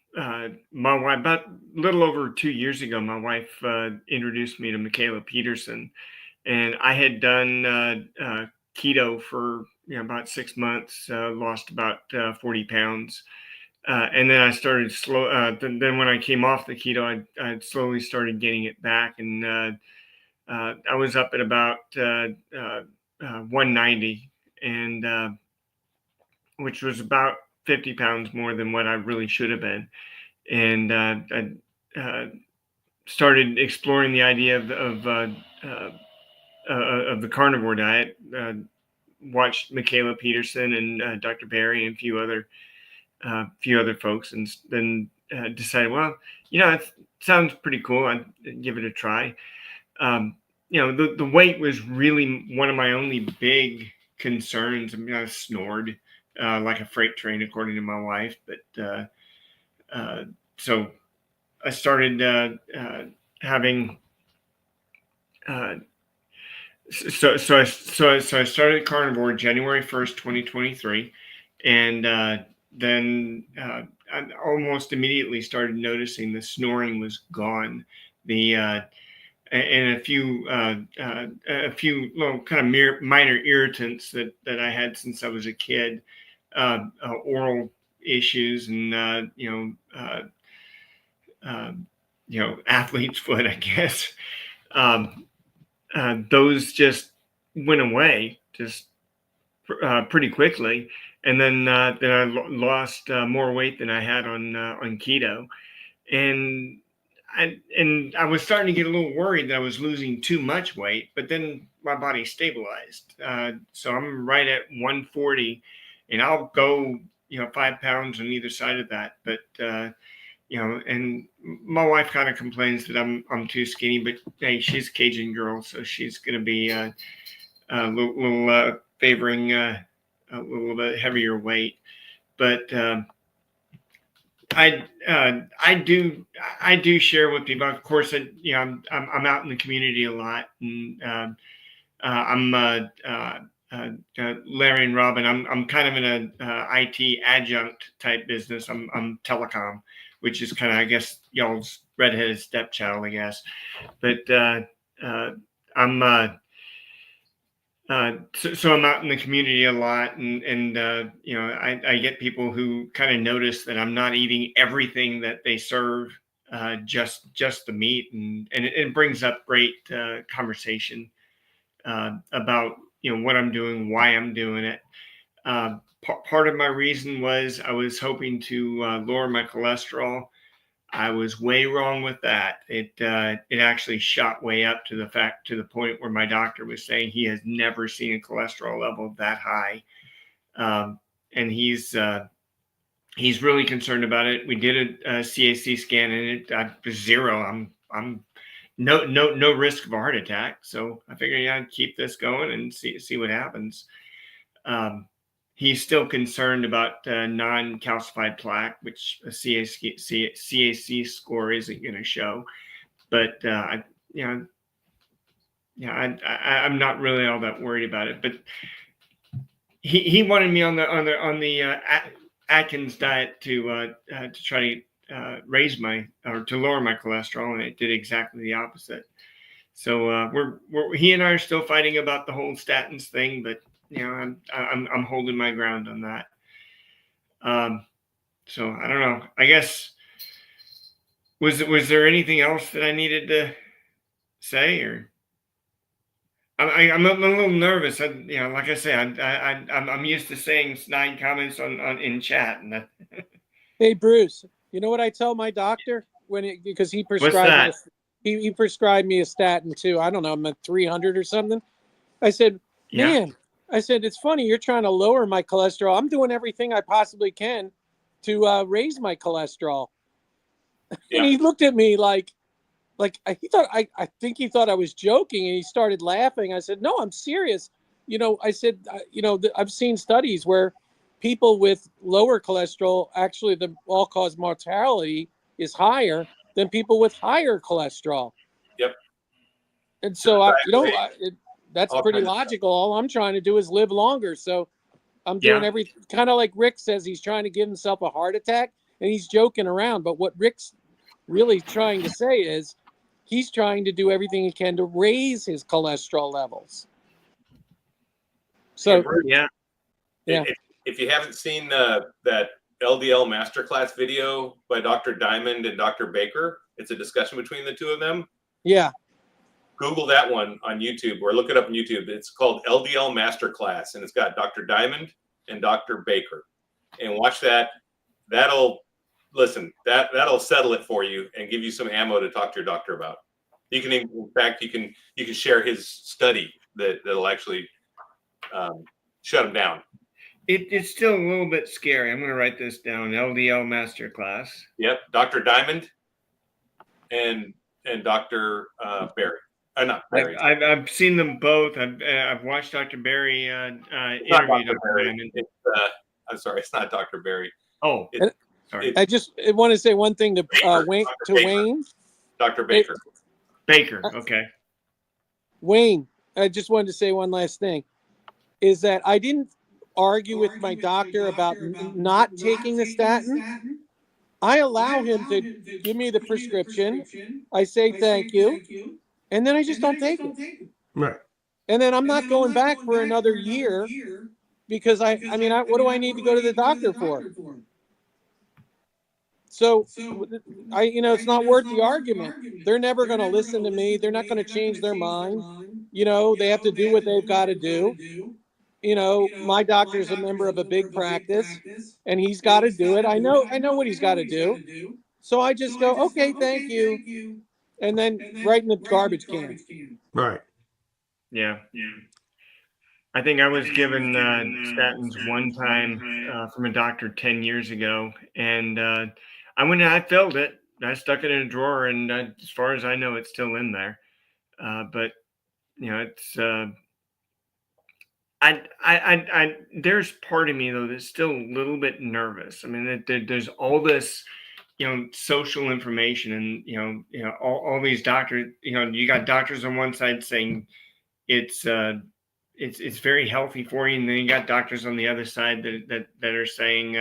my wife, about a little over 2 years ago, my wife introduced me to Michaela Peterson, and I had done keto for about 6 months, lost about 40 pounds. And then I started slow. Then when I came off the keto, I slowly started getting it back, and I was up at about 190, and which was about 50 pounds more than what I really should have been. And I started exploring the idea of the carnivore diet. Watched Michaela Peterson and Dr. Barry and a few other folks, and then decided, well, it sounds pretty cool. I'd give it a try. The weight was really one of my only big concerns. I mean, I snored like a freight train, according to my wife. But so I started having. So I started Carnivore January 1st, 2023, and then I almost immediately started noticing the snoring was gone. And a few little kind of minor irritants that I had since I was a kid, oral issues, and athlete's foot, I guess. Those just went away just pretty quickly, and then I lost more weight than I had on keto, and I was starting to get a little worried that I was losing too much weight, but then my body stabilized. So I'm right at 140, and I'll go 5 pounds on either side of that, but and my wife kind of complains that I'm too skinny, but hey, she's a Cajun girl, so she's going to be a little favoring a little bit heavier weight. But I do share with people. Of course, I'm out in the community a lot, and I'm Larry and Robin. I'm kind of in a IT adjunct type business. I'm telecom, which is kind of, I guess, y'all's redheaded stepchild, I guess. But I'm so I'm out in the community a lot, and I get people who kind of notice that I'm not eating everything that they serve, just the meat, and it brings up great conversation about what I'm doing, why I'm doing it. Part of my reason was I was hoping to lower my cholesterol. I was way wrong with that. It actually shot way up to the point where my doctor was saying he has never seen a cholesterol level that high, and he's really concerned about it. We did a CAC scan, and it was zero. I'm no risk of a heart attack. So I figured I'd keep this going and see what happens. He's still concerned about non-calcified plaque, which a CAC score isn't going to show. But I'm not really all that worried about it. But he wanted me on the Atkins diet to try to to lower my cholesterol, and it did exactly the opposite. So he and I are still fighting about the whole statins thing, but I'm holding my ground on that. So I don't know. I guess was there anything else that I needed to say, or I'm a little nervous. Like I say, I'm used to saying snide comments on in chat, and Hey Bruce, you know what I tell my doctor because he prescribed What's that? he prescribed me a statin too. I don't know, I'm at 300 or something. I said, Yeah. man, I said, it's funny. You're trying to lower my cholesterol. I'm doing everything I possibly can to raise my cholesterol. Yeah. And he looked at me like he thought, I think he thought I was joking, and he started laughing. I said, no, I'm serious. You know, I said, I've seen studies where people with lower cholesterol, actually the all-cause mortality is higher than people with higher cholesterol. Yep. And so, that's All pretty kinds of stuff. logical. All I'm trying to do is live longer. So I'm doing Yeah. kind of like Rick says, he's trying to give himself a heart attack, and he's joking around. But what Rick's really trying to say is he's trying to do everything he can to raise his cholesterol levels. So, Yeah. yeah. If you haven't seen that LDL masterclass video by Dr. Diamond and Dr. Baker, it's a discussion between the two of them. Yeah. Google that one on YouTube, or look it up on YouTube. It's called LDL Masterclass, and it's got Dr. Diamond and Dr. Baker. And watch that. That'll settle it for you and give you some ammo to talk to your doctor about. You can, in fact, you can share his study that'll actually shut him down. It's still a little bit scary. I'm going to write this down. LDL Masterclass. Yep, Dr. Diamond and Dr. Barry. Not Barry. I've seen them both. I've watched Dr. Barry interview Dr. Diamond. I'm sorry, it's not Dr. Barry. Oh, sorry. I just want to say one thing to Wayne. Dr. Baker. Baker. Okay. Wayne, I just wanted to say one last thing. Is that I didn't argue with my doctor about not taking the statin. I allow him to give me the prescription. I say thank you, and then I just don't take it. Right. And then I'm not going back for another year because what do I need to go to the doctor for? So it's not worth the argument. They're never going to listen to me. They're not going to change their mind. They have to do what they've got to do. My doctor's a member of a big practice, and he's got to do it. I know what he's got to do. So I just go, okay, thank you, and then right in the garbage can. Right. Yeah. I think I was given statins one time from a doctor 10 years ago, and I went and I filled it. I stuck it in a drawer, and as far as I know, it's still in there. But it's. There's part of me though that's still a little bit nervous. I mean, there's all this, social information, and all these doctors. You got doctors on one side saying it's very healthy for you, and then you got doctors on the other side that are saying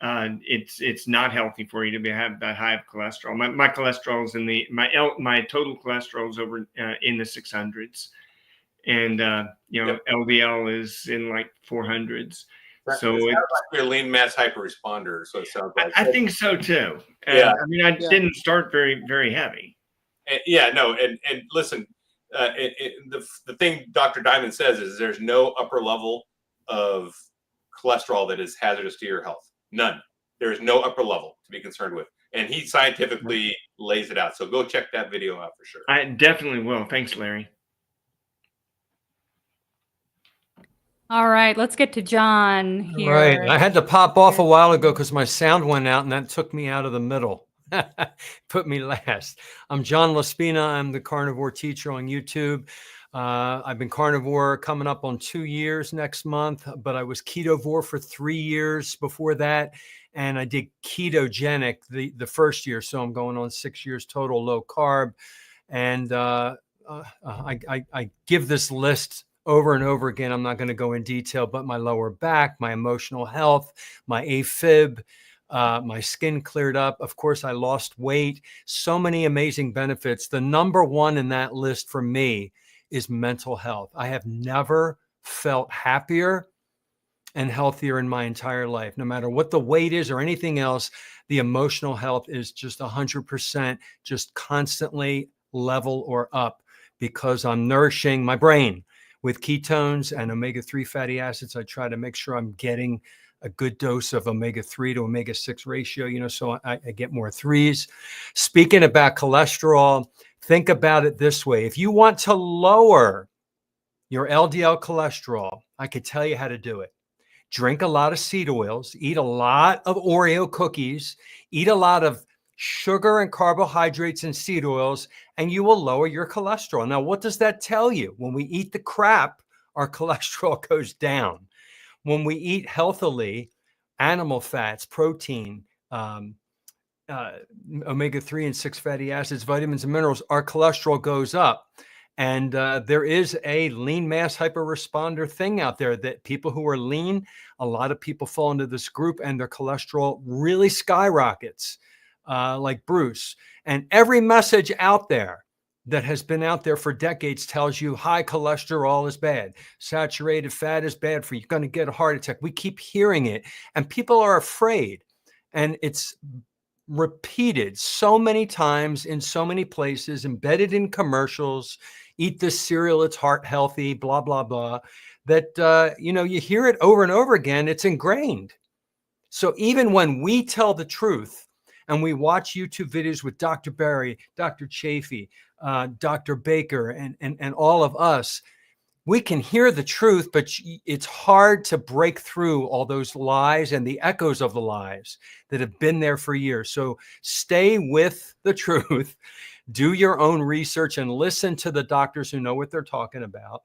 it's not healthy for you to have that high of cholesterol. My cholesterol is my total cholesterol is over in the 600s. And Yep. LDL is in like 400s. So it's like you're a lean mass hyperresponder. So it sounds like I think so too. Yeah. I didn't start very, very heavy. And listen, the thing Dr. Diamond says is there's no upper level of cholesterol that is hazardous to your health. None. There is no upper level to be concerned with. And he scientifically lays it out. So go check that video out for sure. I definitely will. Thanks, Larry. All right, let's get to John here. Right. I had to pop off a while ago because my sound went out and that took me out of the middle. Put me last. I'm John Laspina. I'm the carnivore teacher on YouTube. I've been carnivore coming up on 2 years next month, but I was ketovore for 3 years before that. And I did ketogenic the first year. So I'm going on 6 years total low carb. And I give this list over and over again. I'm not going to go in detail, but my lower back, my emotional health, my AFib, my skin cleared up. Of course, I lost weight. So many amazing benefits. The number one in that list for me is mental health. I have never felt happier and healthier in my entire life. No matter what the weight is or anything else, the emotional health is just 100%, just constantly level or up because I'm nourishing my brain with ketones and omega-3 fatty acids. I try to make sure I'm getting a good dose of omega-3 to omega-6 ratio, so I get more threes. Speaking about cholesterol, think about it this way. If you want to lower your LDL cholesterol, I could tell you how to do it. Drink a lot of seed oils, eat a lot of Oreo cookies, eat a lot of sugar and carbohydrates and seed oils, and you will lower your cholesterol. Now, what does that tell you? When we eat the crap, our cholesterol goes down. When we eat healthily, animal fats, protein, omega-3 and 6 fatty acids, vitamins and minerals, our cholesterol goes up. And there is a lean mass hyperresponder thing out there that people who are lean, a lot of people fall into this group and their cholesterol really skyrockets, like Bruce. And every message out there that has been out there for decades tells you high cholesterol is bad. Saturated fat is bad for you. You're going to get a heart attack. We keep hearing it and people are afraid. And it's repeated so many times in so many places, embedded in commercials. Eat this cereal, it's heart healthy, blah, blah, blah, that, you hear it over and over again. It's ingrained. So even when we tell the truth and we watch YouTube videos with Dr. Barry, Dr. Chafee, Dr. Baker, and all of us, we can hear the truth, but it's hard to break through all those lies and the echoes of the lies that have been there for years. So stay with the truth, do your own research, and listen to the doctors who know what they're talking about,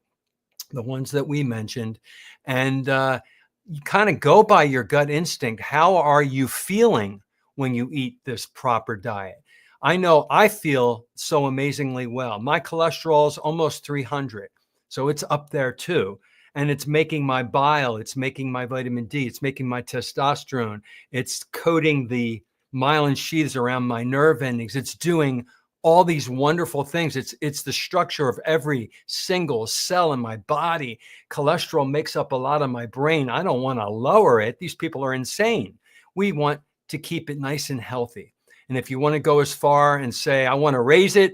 the ones that we mentioned, and you kind of go by your gut instinct. How are you feeling when you eat this proper diet? I know I feel so amazingly well. My cholesterol is almost 300. So it's up there too. And it's making my bile, it's making my vitamin D, it's making my testosterone, it's coating the myelin sheaths around my nerve endings. It's doing all these wonderful things. It's the structure of every single cell in my body. Cholesterol makes up a lot of my brain. I don't want to lower it. These people are insane. We want to keep it nice and healthy. And if you want to go as far and say, I want to raise it,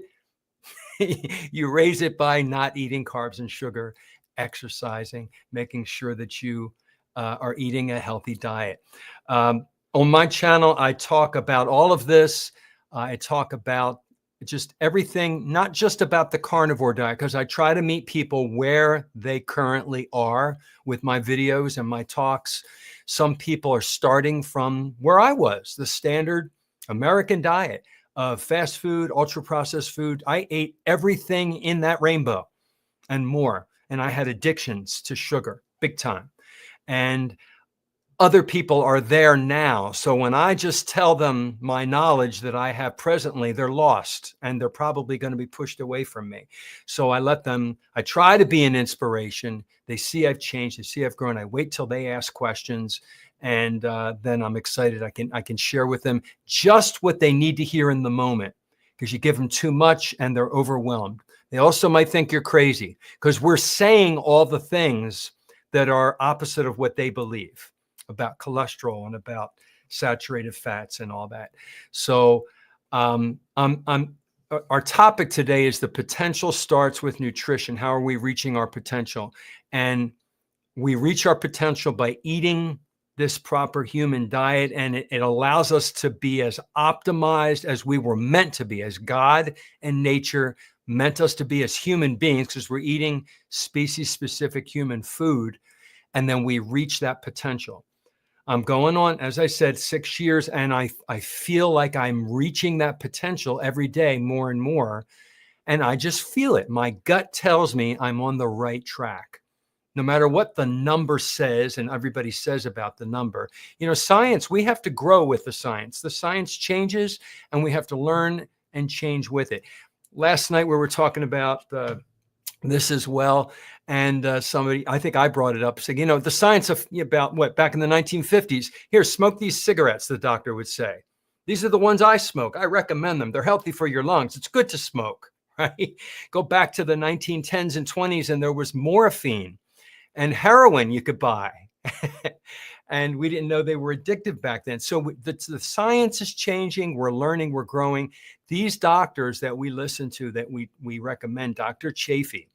you raise it by not eating carbs and sugar, exercising, making sure that you are eating a healthy diet. On my channel, I talk about all of this. I talk about just everything, not just about the carnivore diet, because I try to meet people where they currently are with my videos and my talks. Some people are starting from where I was, the standard American diet of fast food, ultra processed food. I ate everything in that rainbow and more. And I had addictions to sugar, big time. And other people are there now. So when I just tell them my knowledge that I have presently, they're lost and they're probably going to be pushed away from me. So I try to be an inspiration. They see I've changed. They see I've grown. I wait till they ask questions. And then I'm excited. I can share with them just what they need to hear in the moment, because you give them too much and they're overwhelmed. They also might think you're crazy because we're saying all the things that are opposite of what they believe about cholesterol and about saturated fats and all that. So our topic today is the potential starts with nutrition. How are we reaching our potential? And we reach our potential by eating this proper human diet, and it allows us to be as optimized as we were meant to be, as God and nature meant us to be as human beings, because we're eating species-specific human food, and then we reach that potential. I'm going on, as I said, 6 years, and I feel like I'm reaching that potential every day more and more, and I just feel it. My gut tells me I'm on the right track. No matter what the number says, and everybody says about the number, science, we have to grow with the science. The science changes and we have to learn and change with it. Last night we were talking about this as well. And somebody, I think I brought it up, saying, the science of about what, back in the 1950s, here, smoke these cigarettes, the doctor would say. These are the ones I smoke. I recommend them. They're healthy for your lungs. It's good to smoke, right? Go back to the 1910s and 20s and there was morphine and heroin you could buy. And we didn't know they were addictive back then. So the science is changing. We're learning, we're growing. These doctors that we listen to, that we recommend, Dr. Chafee,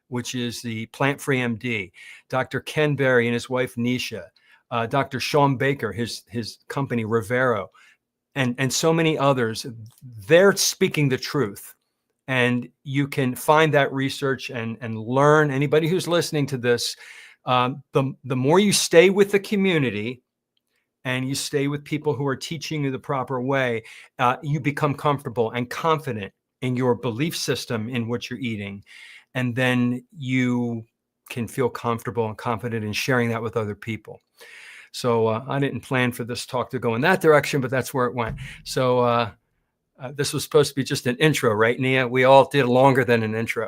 which is the plant-free MD, Dr. Ken Berry and his wife, Nisha, Dr. Sean Baker, his company, Rivero, and so many others, they're speaking the truth. And you can find that research and learn. Anybody who's listening to this, the more you stay with the community and you stay with people who are teaching you the proper way, you become comfortable and confident in your belief system in what you're eating. And then you can feel comfortable and confident in sharing that with other people. So I didn't plan for this talk to go in that direction, but that's where it went. So this was supposed to be just an intro, right, Nia? We all did longer than an intro.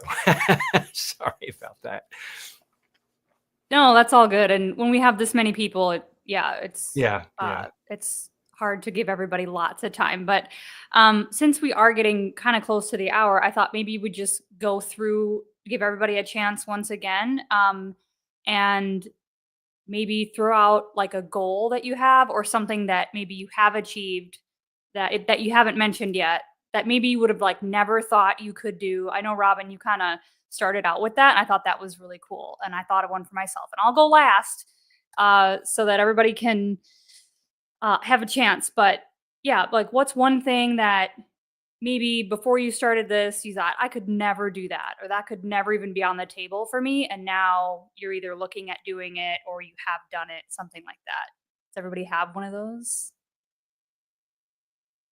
Sorry about that. No, that's all good. And when we have this many people, it's hard to give everybody lots of time. But since we are getting kind of close to the hour, I thought maybe we'd just go through, give everybody a chance once again, and maybe throw out like a goal that you have or something that maybe you have achieved that you haven't mentioned yet, that maybe you would have like never thought you could do. I know, Robin, you kind of started out with that, and I thought that was really cool. And I thought of one for myself, and I'll go last so that everybody can have a chance. But yeah, like what's one thing that maybe before you started this, you thought I could never do that, or that could never even be on the table for me. And now you're either looking at doing it or you have done it, something like that. Does everybody have one of those?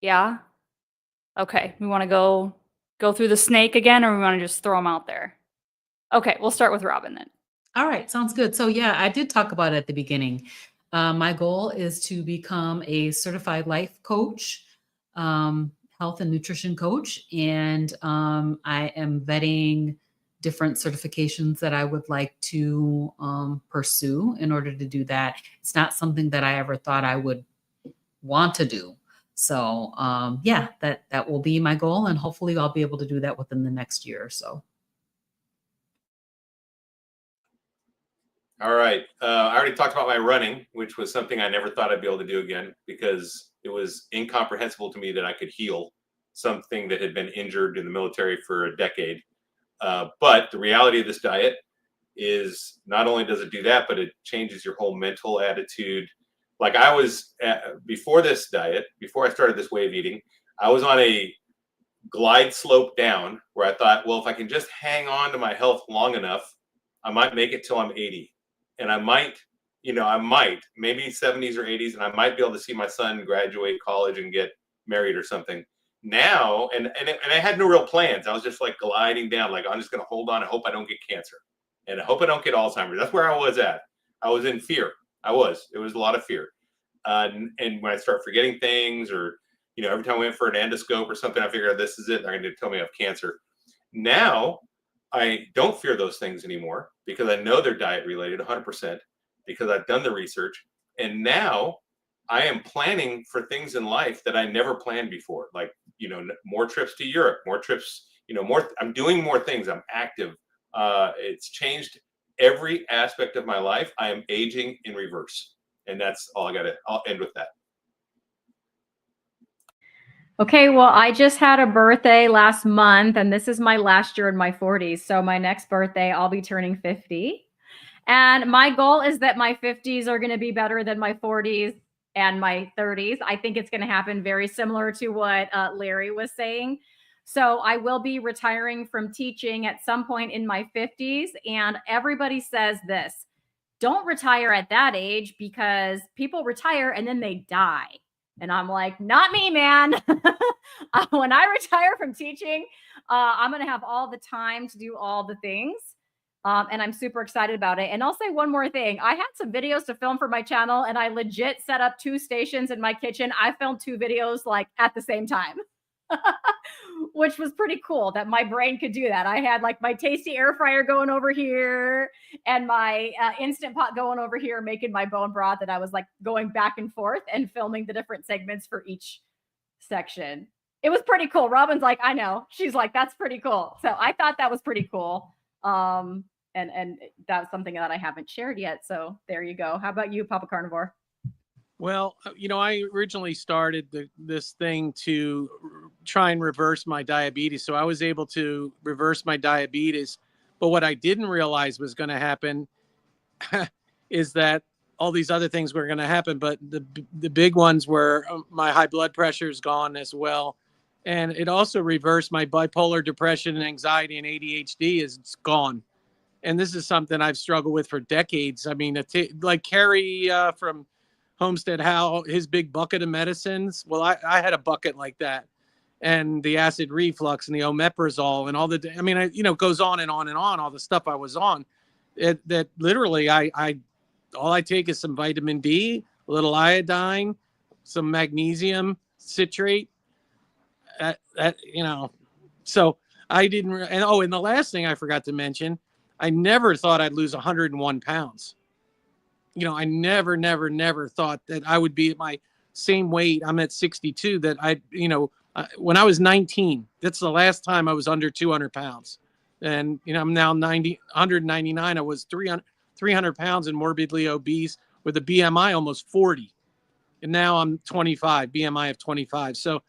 Yeah. Okay. We want to go through the snake again, or we want to just throw them out there? Okay. We'll start with Robin then. All right, sounds good. So yeah, I did talk about it at the beginning. My goal is to become a certified life coach, health and nutrition coach. And I am vetting different certifications that I would like to pursue in order to do that. It's not something that I ever thought I would want to do. So yeah, that will be my goal. And hopefully I'll be able to do that within the next year or so. All right. I already talked about my running, which was something I never thought I'd be able to do again because it was incomprehensible to me that I could heal something that had been injured in the military for a decade. But the reality of this diet is not only does it do that, but it changes your whole mental attitude. Like I was before this diet, before I started this way of eating, I was on a glide slope down where I thought, well, if I can just hang on to my health long enough, I might make it till I'm 80. And I might, maybe 70s or 80s, and I might be able to see my son graduate college and get married or something. Now, and I had no real plans. I was just like gliding down, like I'm just going to hold on. I hope I don't get cancer, and I hope I don't get Alzheimer's. That's where I was at. I was in fear. It was a lot of fear. And when I start forgetting things, or every time I went for an endoscope or something, I figured this is it. They're going to tell me I have cancer. Now, I don't fear those things anymore because I know they're diet related 100% because I've done the research. And now I am planning for things in life that I never planned before. Like, more trips to Europe, more trips, I'm doing more things. I'm active. It's changed every aspect of my life. I am aging in reverse. And that's all I'll end with that. Okay, well, I just had a birthday last month, and this is my last year in my 40s. So my next birthday, I'll be turning 50. And my goal is that my 50s are going to be better than my 40s and my 30s. I think it's going to happen very similar to what Larry was saying. So I will be retiring from teaching at some point in my 50s. And everybody says this: don't retire at that age because people retire and then they die. And I'm like, not me, man. When I retire from teaching, I'm going to have all the time to do all the things. And I'm super excited about it. And I'll say one more thing. I had some videos to film for my channel, and I legit set up 2 stations in my kitchen. I filmed 2 videos like at the same time, which was pretty cool that my brain could do that. I had like my tasty air fryer going over here and my Instant Pot going over here, making my bone broth. And I was like going back and forth and filming the different segments for each section. It was pretty cool. Robin's like, I know. She's like, that's pretty cool. So I thought that was pretty cool. And that's something that I haven't shared yet. So there you go. How about you, Papa Carnivore? Well, I originally started this thing to try and reverse my diabetes. So I was able to reverse my diabetes. But what I didn't realize was going to happen is that all these other things were going to happen. But the big ones were my high blood pressure is gone as well. And it also reversed my bipolar depression and anxiety and ADHD is gone. And this is something I've struggled with for decades. I mean, like Kerry from Homestead How, his big bucket of medicines. Well, I had a bucket like that, and the acid reflux and the omeprazole and all the, I mean, it goes on and on and on, all the stuff I was on. That literally all I take is some vitamin D, a little iodine, some magnesium citrate. So I didn't, and the last thing I forgot to mention, I never thought I'd lose 101 pounds. I never thought that I would be at my same weight. I'm at 62 that when I was 19, that's the last time I was under 200 pounds. And, I'm now 199. I was 300 pounds and morbidly obese with a BMI almost 40. And now I'm 25, BMI of 25. So,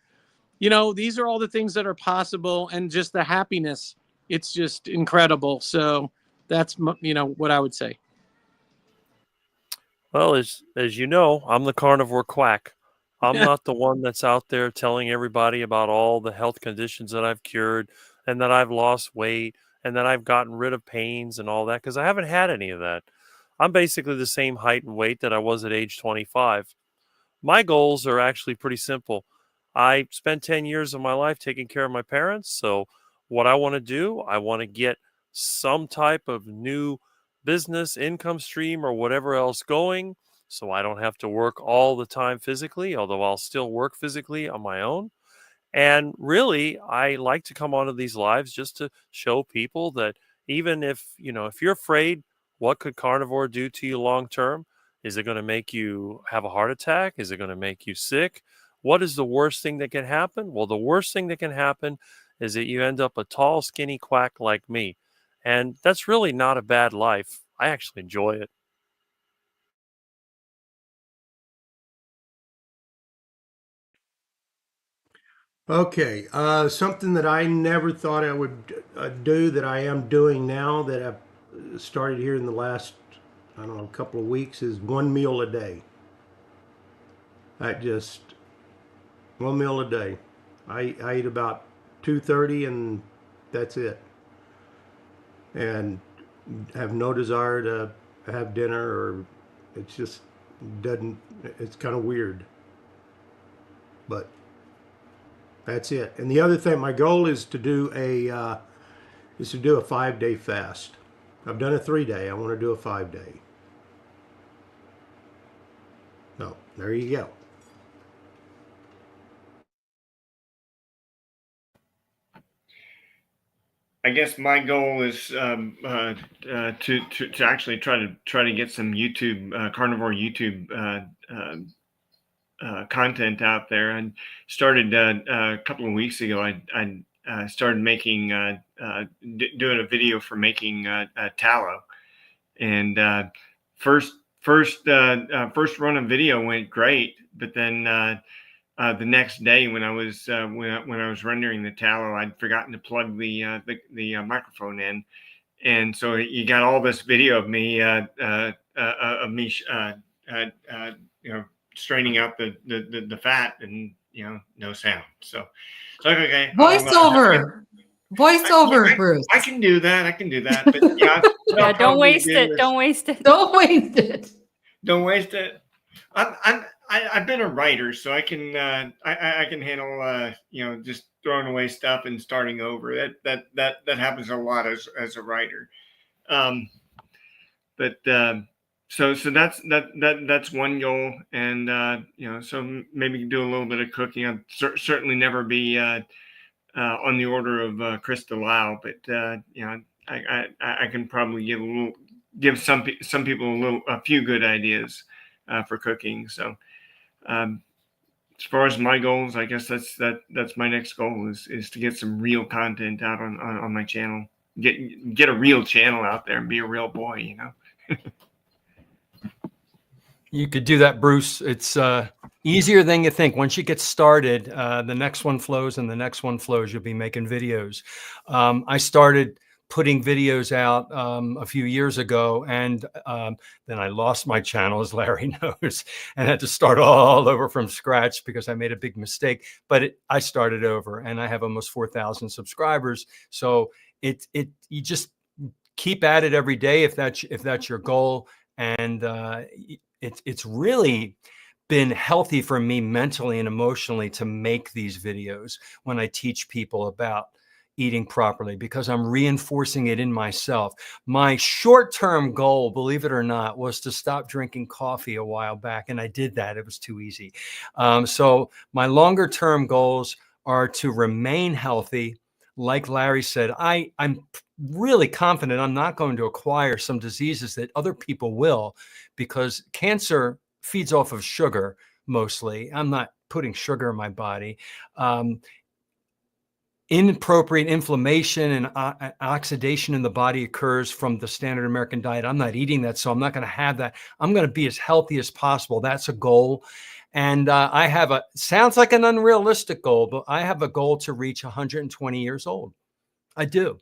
these are all the things that are possible, and just the happiness. It's just incredible. So that's, what I would say. Well, as you know, I'm the carnivore quack. I'm not the one that's out there telling everybody about all the health conditions that I've cured and that I've lost weight and that I've gotten rid of pains and all that, because I haven't had any of that. I'm basically the same height and weight that I was at age 25. My goals are actually pretty simple. I spent 10 years of my life taking care of my parents. So what I want to do, I want to get some type of new business income stream or whatever else going, so I don't have to work all the time physically, although I'll still work physically on my own. And really, I like to come onto these lives just to show people that even if you're afraid, what could carnivore do to you long term? Is it going to make you have a heart attack? Is it going to make you sick? What is the worst thing that can happen? Well, the worst thing that can happen is that you end up a tall, skinny quack like me. And that's really not a bad life. I actually enjoy it. Okay, something that I never thought I would do that I am doing now, that I've started here in the last, I don't know, couple of weeks, is 1 meal a day. Just 1 meal a day. I eat about 2:30 and that's it. And have no desire to have dinner, or it's just doesn't, it's kind of weird. But that's it. And the other thing, my goal is to do a 5-day fast. I've done a 3-day. I want to do a 5-day. So there you go. I guess my goal is to actually try to get some YouTube carnivore YouTube content out there. I started a couple of weeks ago. I started making doing a video for making tallow, and first run of video went great, but then the next day when I was rendering the tallow, I'd forgotten to plug the microphone in, and so you got all this video of me straining out the fat, and no sound. So okay, Voiceover, Bruce. I can do that. But Yeah, don't waste it. Don't waste it. Don't waste it. Don't waste it. I've been a writer, so I can handle just throwing away stuff and starting over. That happens a lot as a writer. So that's one goal, and so maybe do a little bit of cooking. I'd certainly never be on the order of Chris Lau, but I can probably give some people a few good ideas for cooking. So as far as my goals, I guess that's my next goal is to get some real content out on my channel. Get a real channel out there and be a real boy, You could do that, Bruce. It's easier than you think. Once you get started, the next one flows and the next one flows. You'll be making videos. I started putting videos out a few years ago, and then I lost my channel, as Larry knows, and had to start all over from scratch because I made a big mistake. But I started over, and I have almost 4,000 subscribers. So you just keep at it every day if that's your goal, and it's really been healthy for me mentally and emotionally to make these videos when I teach people about eating properly, because I'm reinforcing it in myself. My short-term goal, believe it or not, was to stop drinking coffee a while back, and I did that. It was too easy. So my longer-term goals are to remain healthy. Like Larry said, I'm really confident I'm not going to acquire some diseases that other people will, because cancer feeds off of sugar mostly. I'm not putting sugar in my body. Inappropriate inflammation and oxidation in the body occurs from the standard American diet. I'm not eating that, so I'm not going to have that. I'm going to be as healthy as possible. That's a goal. And I have sounds like an unrealistic goal, but I have a goal to reach 120 years old. I do.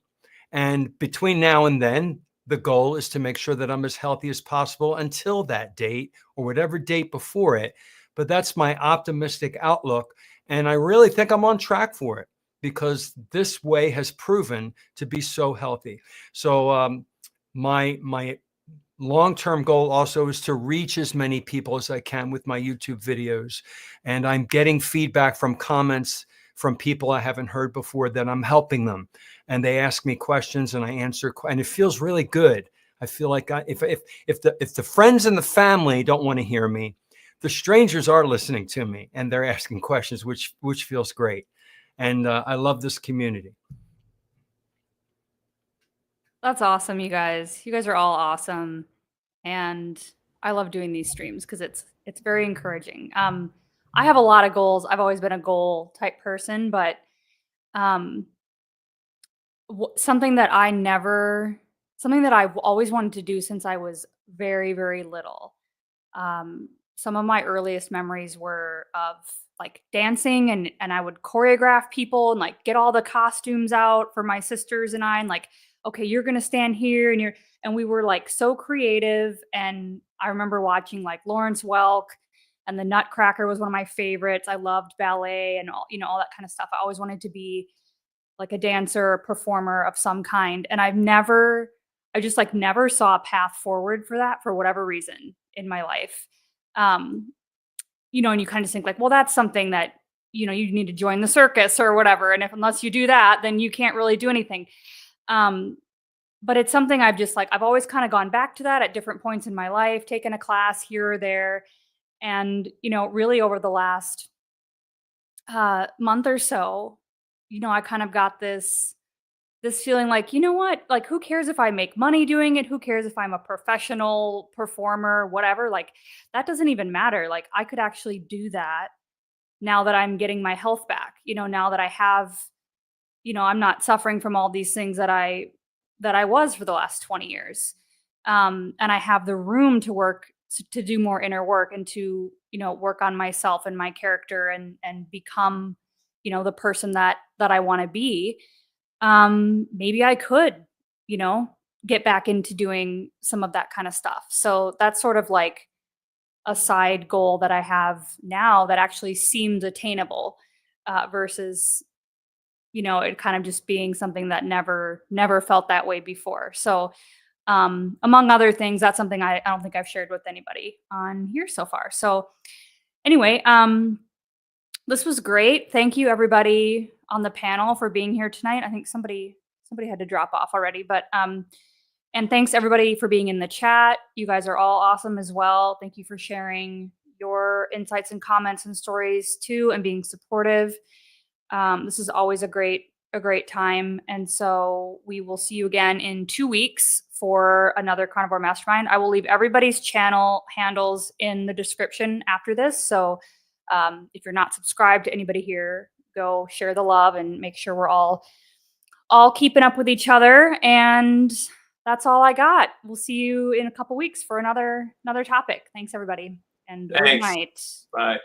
And between now and then, the goal is to make sure that I'm as healthy as possible until that date or whatever date before it. But that's my optimistic outlook. And I really think I'm on track for it, because this way has proven to be so healthy. So my long-term goal also is to reach as many people as I can with my YouTube videos. And I'm getting feedback from comments from people I haven't heard before that I'm helping them. And they ask me questions and I answer, and it feels really good. I feel like if the friends and the family don't want to hear me, the strangers are listening to me and they're asking questions, which feels great. And I love this community. That's awesome, you guys. You guys are all awesome. And I love doing these streams because it's very encouraging. I have a lot of goals. I've always been a goal type person, but something that I've always wanted to do since I was very, very little. Some of my earliest memories were of like dancing, and I would choreograph people and like get all the costumes out for my sisters and I, and like, okay, you're going to stand here, and we were like so creative. And I remember watching like Lawrence Welk, and the Nutcracker was one of my favorites. I loved ballet and all that kind of stuff. I always wanted to be like a dancer or performer of some kind. And I just like never saw a path forward for that for whatever reason in my life. And you kind of think like, well, that's something that, you need to join the circus or whatever. And unless you do that, then you can't really do anything. But it's something I've always kind of gone back to that at different points in my life, taken a class here or there. And, really over the last month or so, I kind of got this feeling like, you know what, like, who cares if I make money doing it? Who cares if I'm a professional performer, whatever? Like, that doesn't even matter. Like, I could actually do that now that I'm getting my health back, now that I have, I'm not suffering from all these things that I was for the last 20 years. And I have the room to work, to do more inner work and to, work on myself and my character and become, the person that I want to be. Maybe I could, get back into doing some of that kind of stuff. So that's sort of like a side goal that I have now that actually seems attainable, versus, it kind of just being something that never felt that way before. So, among other things, that's something I don't think I've shared with anybody on here so far. So anyway, this was great. Thank you everybody on the panel for being here tonight. I think somebody had to drop off already, but and thanks everybody for being in the chat. You guys are all awesome as well. Thank you for sharing your insights and comments and stories too, and being supportive. This is always a great time. And so we will see you again in 2 weeks for another Carnivore Mastermind. I will leave everybody's channel handles in the description after this. So if you're not subscribed to anybody here, go share the love and make sure we're all keeping up with each other. And that's all I got. We'll see you in a couple weeks for another topic. Thanks everybody. And good night. Bye.